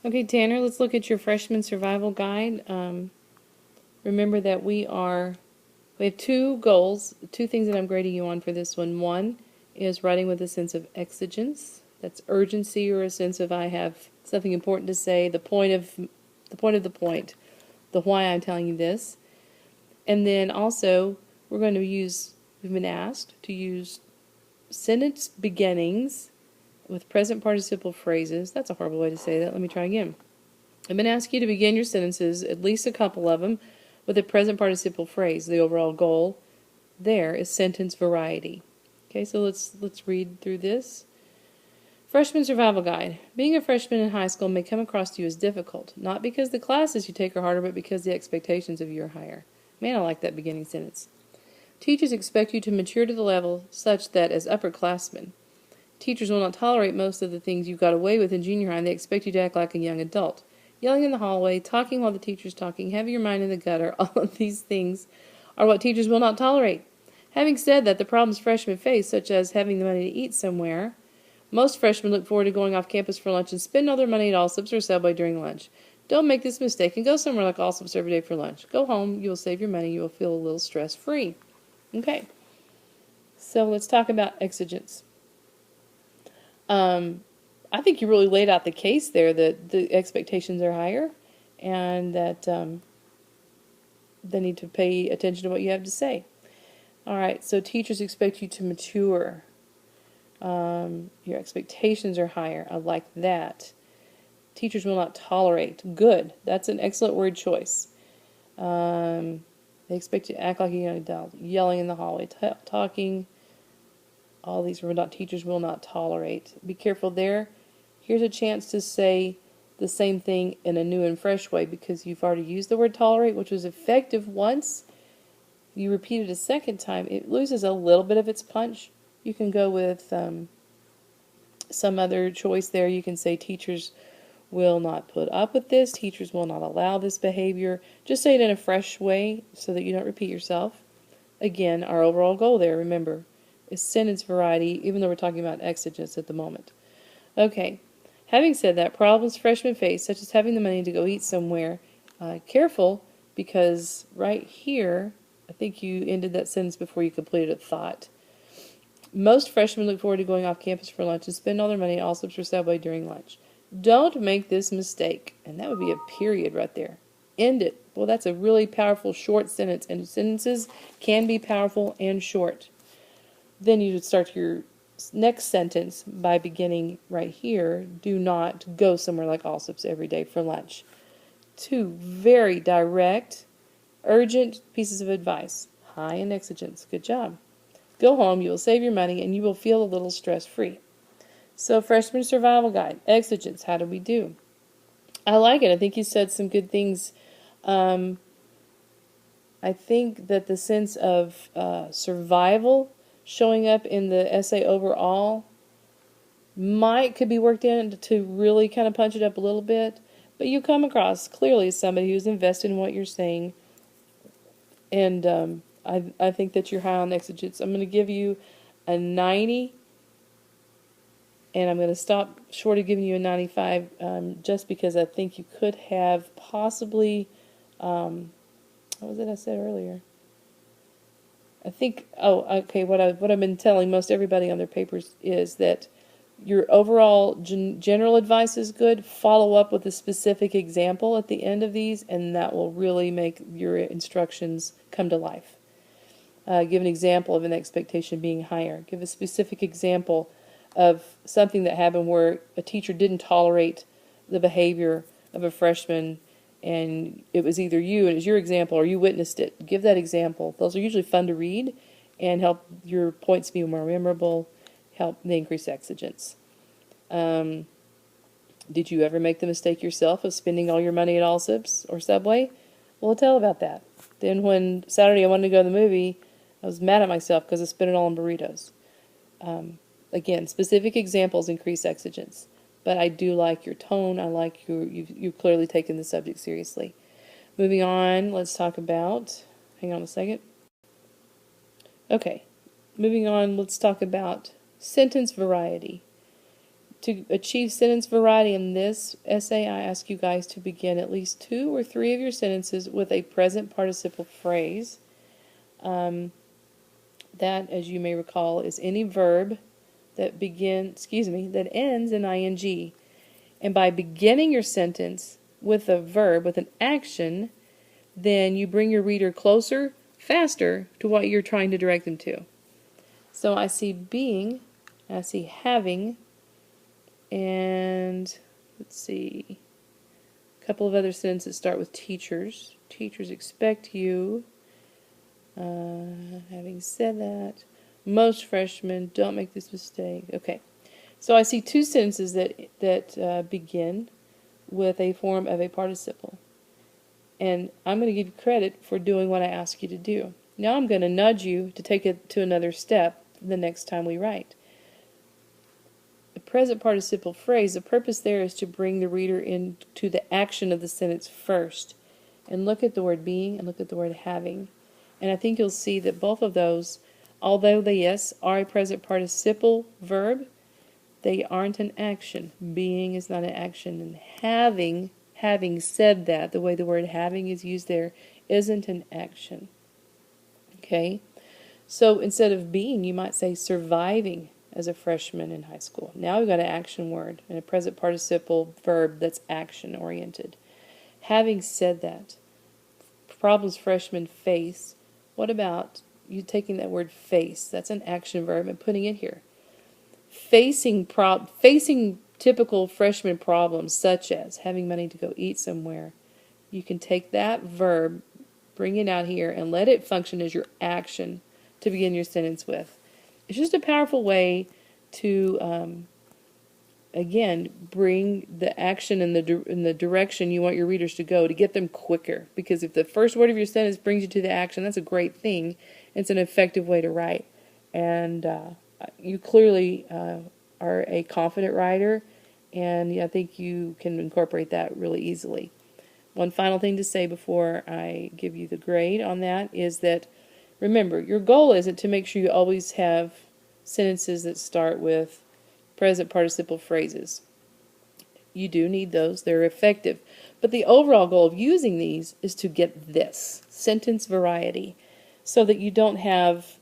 Okay, Tanner, let's look at your freshman survival guide. Remember that we have two goals, two things that I'm grading you on for this one. One is writing with a sense of exigence. That's urgency or a sense of I have something important to say, the point of the point, the why I'm telling you this. And then also we've been asked to use sentence beginnings with present participle phrases. That's a horrible way to say that. Let me try again. I've been asking you to begin your sentences, at least a couple of them, with a present participle phrase. The overall goal there is sentence variety. Okay, so let's read through this. Freshman Survival Guide. Being a freshman in high school may come across to you as difficult, not because the classes you take are harder, but because the expectations of you are higher. Man, I like that beginning sentence. Teachers expect you to mature to the level such that as upperclassmen, teachers will not tolerate most of the things you got away with in junior high, and they expect you to act like a young adult. Yelling in the hallway, talking while the teacher's talking, having your mind in the gutter, all of these things are what teachers will not tolerate. Having said that, the problems freshmen face, such as having the money to eat somewhere, most freshmen look forward to going off campus for lunch and spend all their money at Allsup's or Subway during lunch. Don't make this mistake and go somewhere like Allsup's every day for lunch. Go home, you will save your money, you will feel a little stress-free. Okay, so let's talk about exigence. I think you really laid out the case there that the expectations are higher and that they need to pay attention to what you have to say. All right, so teachers expect you to mature. Your expectations are higher. I like that. Teachers will not tolerate. Good. That's an excellent word choice. They expect you to act like a young adult. Yelling in the hallway, talking. All these teachers will not tolerate. Be careful there. Here's a chance to say the same thing in a new and fresh way because you've already used the word tolerate, which was effective once. You repeat it a second time, it loses a little bit of its punch. You can go with some other choice there. You can say teachers will not put up with this. Teachers will not allow this behavior. Just say it in a fresh way so that you don't repeat yourself. Again, our overall goal there, remember, is sentence variety, even though we're talking about exigence at the moment. Okay, having said that, problems freshmen face, such as having the money to go eat somewhere, careful, because right here, I think you ended that sentence before you completed a thought. Most freshmen look forward to going off campus for lunch and spend all their money at Allsup's or Subway during lunch. Don't make this mistake. And that would be a period right there. End it. Well, that's a really powerful short sentence, and sentences can be powerful and short. Then you would start your next sentence by beginning right here. Do not go somewhere like Allsup's every day for lunch. Two very direct, urgent pieces of advice. High in exigence. Good job. Go home, you will save your money, and you will feel a little stress-free. So, Freshman Survival Guide. Exigence. How do we do? I like it. I think you said some good things. I think that the sense of survival showing up in the essay overall could be worked in to really kind of punch it up a little bit, but you come across clearly as somebody who's invested in what you're saying, and I think that you're high on exigence. I'm going to give you a 90, and I'm going to stop short of giving you a 95 just because I think you could have possibly, what was it I said earlier? I think, what I've been telling most everybody on their papers is that your overall general advice is good. Follow up with a specific example at the end of these, and that will really make your instructions come to life. Give an example of an expectation being higher. Give a specific example of something that happened where a teacher didn't tolerate the behavior of a freshman, and it was either you, and it was your example, or you witnessed it. Give that example. Those are usually fun to read and help your points be more memorable, help the increase exigence. Did you ever make the mistake yourself of spending all your money at Allsup's or Subway? Well, tell about that. Then when Saturday I wanted to go to the movie, I was mad at myself because I spent it all on burritos. Again, specific examples increase exigence. But I do like your tone. I like you've clearly taken the subject seriously. Moving on, let's talk about, hang on a second. Okay, moving on, let's talk about sentence variety. To achieve sentence variety in this essay, I ask you guys to begin at least 2 or 3 of your sentences with a present participle phrase. That, as you may recall, is any verb that that ends in ing. And by beginning your sentence with a verb, with an action, then you bring your reader closer, faster to what you're trying to direct them to. So I see being, I see having, and let's see, a couple of other sentences start with teachers. Teachers expect you. Having said that, most freshmen don't make this mistake. Okay, so I see 2 sentences that begin with a form of a participle. And I'm going to give you credit for doing what I ask you to do. Now I'm going to nudge you to take it to another step the next time we write. The present participle phrase, the purpose there is to bring the reader into the action of the sentence first. And look at the word being and look at the word having. And I think you'll see that both of those, although they, yes, are a present participle verb, they aren't an action. Being is not an action. And having said that, the way the word having is used there, isn't an action. Okay? So instead of being, you might say surviving as a freshman in high school. Now we've got an action word and a present participle verb that's action-oriented. Having said that, problems freshmen face, what about you taking that word face, that's an action verb, and putting it here. Facing typical freshman problems, such as having money to go eat somewhere, you can take that verb, bring it out here, and let it function as your action to begin your sentence with. It's just a powerful way to, again, bring the action in the direction you want your readers to go, to get them quicker. Because if the first word of your sentence brings you to the action, that's a great thing. It's an effective way to write. And you clearly are a confident writer, and I think you can incorporate that really easily. One final thing to say before I give you the grade on that is that, remember, your goal isn't to make sure you always have sentences that start with present participle phrases. You do need those. They're effective. But the overall goal of using these is to get this, sentence variety, so that you don't have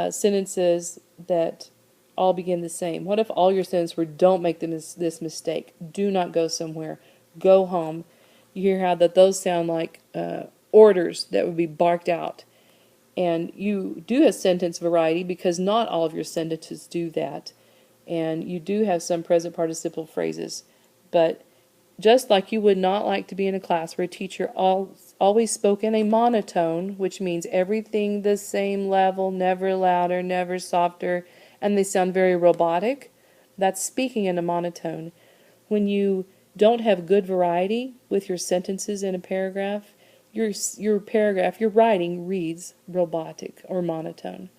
sentences that all begin the same. What if all your sentences were, don't make this mistake, do not go somewhere, go home? You hear how that those sound like orders that would be barked out. And you do have sentence variety because not all of your sentences do that. And you do have some present participle phrases. But just like you would not like to be in a class where a teacher always spoke in a monotone, which means everything the same level, never louder, never softer, and they sound very robotic, that's speaking in a monotone. When you don't have good variety with your sentences in a paragraph, your paragraph, your writing reads robotic or monotone.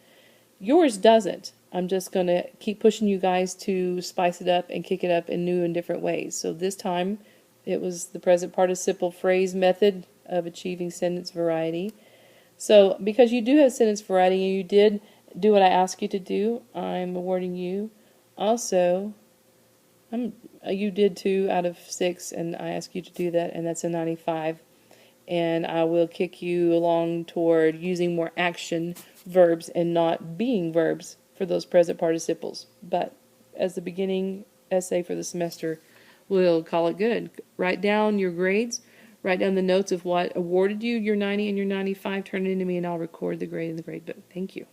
Yours doesn't. I'm just going to keep pushing you guys to spice it up and kick it up in new and different ways. So this time it was the present participle phrase method of achieving sentence variety. So because you do have sentence variety and you did do what I asked you to do, I'm awarding you. Also, you did 2 out of 6 and I asked you to do that, and that's a 95. And I will kick you along toward using more action verbs and not being verbs for those present participles. But as the beginning essay for the semester, we'll call it good. Write down your grades, write down the notes of what awarded you your 90 and your 95, turn it into me, and I'll record the grade in the grade book. Thank you.